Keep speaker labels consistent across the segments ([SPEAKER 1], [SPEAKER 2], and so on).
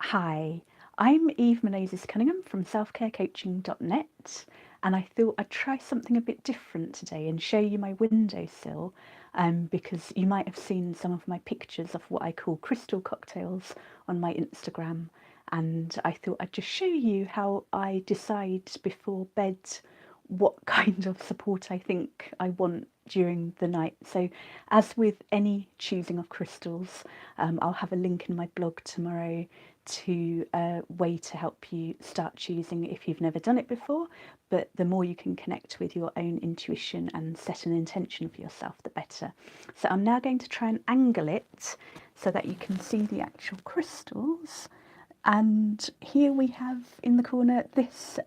[SPEAKER 1] Hi, I'm Eve Menezes Cunningham from selfcarecoaching.net, and I thought I'd try something a bit different today and show you my windowsill because you might have seen some of my pictures of what I call crystal cocktails on my Instagram, and I thought I'd just show you how I decide before bed what kind of support I think I want during the night. So, as with any choosing of crystals, I'll have a link in my blog tomorrow to a way to help you start choosing if you've never done it before. But the more you can connect with your own intuition and set an intention for yourself, the better. So, I'm now going to try and angle it so that you can see the actual crystals. And here we have in the corner this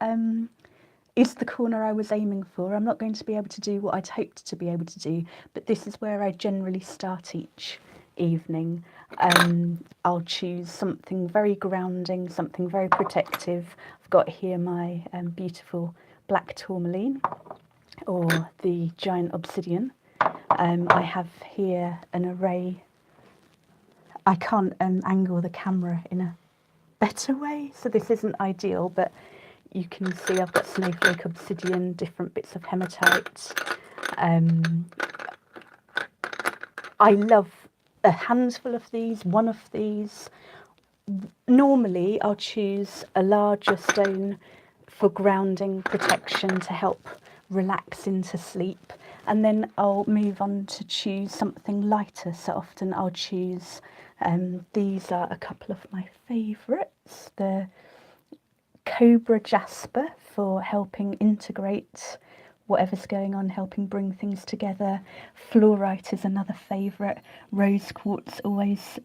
[SPEAKER 1] is the corner I was aiming for. I'm not going to be able to do what I'd hoped to be able to do, but this is where I generally start each evening. I'll choose something very grounding, something very protective. I've got here my beautiful black tourmaline, or the giant obsidian. I have here an array. I can't angle the camera in a better way, so this isn't ideal, but you can see I've got snowflake obsidian, different bits of hematite. I love a handful of these, one of these. Normally I'll choose a larger stone for grounding protection to help relax into sleep, and then I'll move on to choose something lighter. So often I'll choose, these are a couple of my favourites, the Cobra Jasper for helping integrate whatever's going on, helping bring things together. Fluorite is another favourite. Rose quartz, always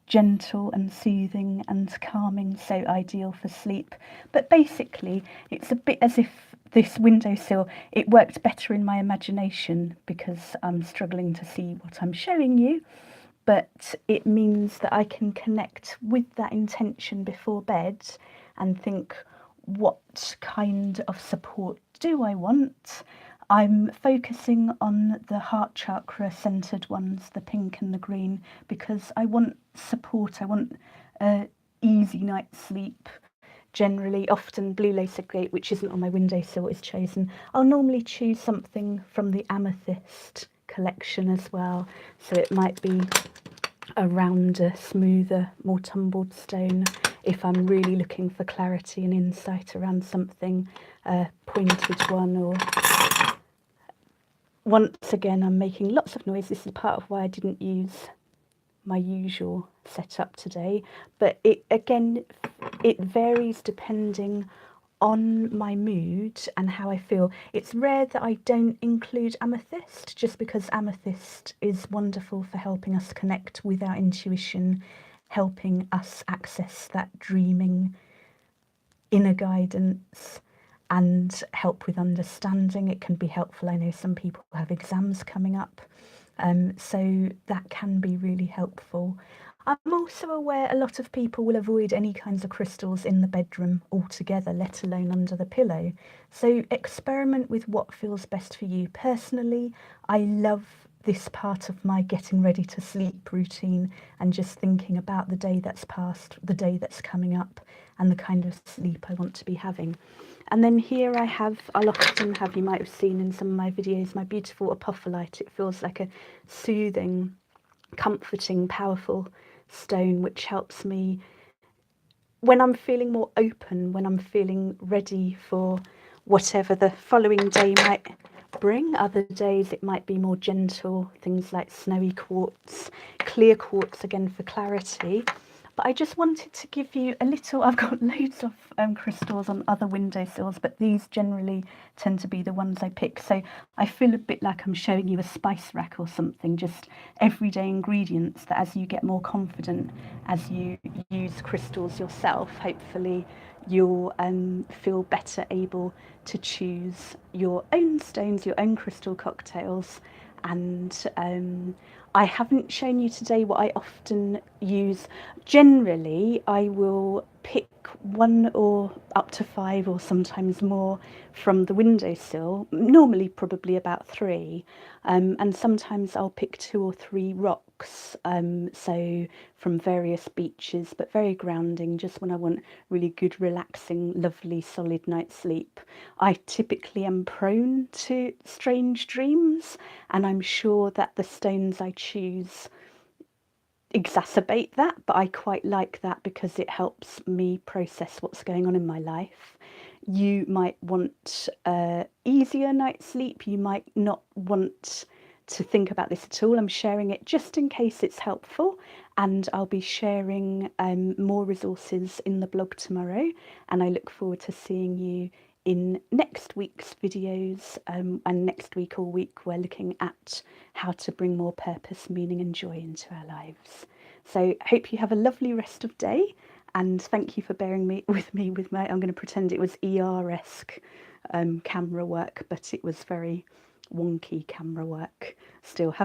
[SPEAKER 1] gentle and soothing and calming, so ideal for sleep. But basically, it's a bit as if this windowsill, it worked better in my imagination because I'm struggling to see what I'm showing you. But it means that I can connect with that intention before bed and think, what kind of support do I want? I'm focusing on the heart chakra centered ones, the pink and the green, because I want support. I want a easy night's sleep. Generally, often blue lace agate, which isn't on my windowsill, is chosen. I'll normally choose something from the amethyst collection as well. So it might be a rounder, smoother, more tumbled stone if I'm really looking for clarity and insight around something, a pointed one. Or once again, I'm making lots of noise. This is part of why I didn't use my usual setup today, but it varies depending on my mood and how I feel. It's rare that I don't include amethyst, just because amethyst is wonderful for helping us connect with our intuition, helping us access that dreaming inner guidance and help with understanding. It can be helpful. I know some people have exams coming up, so that can be really helpful. I'm also aware a lot of people will avoid any kinds of crystals in the bedroom altogether, let alone under the pillow. So experiment with what feels best for you. Personally, I love this part of my getting ready to sleep routine and just thinking about the day that's passed, the day that's coming up, and the kind of sleep I want to be having. And then here I'll often have, you might have seen in some of my videos, my beautiful apophyllite. It feels like a soothing, comforting, powerful stone, which helps me when I'm feeling more open, when I'm feeling ready for whatever the following day might bring. Other days it might be more gentle, things like snowy quartz, clear quartz again for clarity. But I just wanted to give you a little, I've got loads of crystals on other windowsills, but these generally tend to be the ones I pick. So I feel a bit like I'm showing you a spice rack or something, just everyday ingredients that as you get more confident, as you use crystals yourself, hopefully you'll feel better able to choose your own stones, your own crystal cocktails. And I haven't shown you today what I often use. Generally, I will pick one or up to five or sometimes more from the windowsill, normally probably about three. And sometimes I'll pick two or three rocks rocks, so from various beaches, but very grounding, just when I want really good, relaxing, lovely, solid night's sleep. I typically am prone to strange dreams, and I'm sure that the stones I choose exacerbate that, but I quite like that because it helps me process what's going on in my life. You might want easier night's sleep, you might not want to think about this at all. I'm sharing it just in case it's helpful, and I'll be sharing more resources in the blog tomorrow, and I look forward to seeing you in next week's videos. And next week all week we're looking at how to bring more purpose, meaning and joy into our lives. So hope you have a lovely rest of day, and thank you for bearing with my, I'm going to pretend it was ER-esque camera work, but it was very wonky camera work. Still have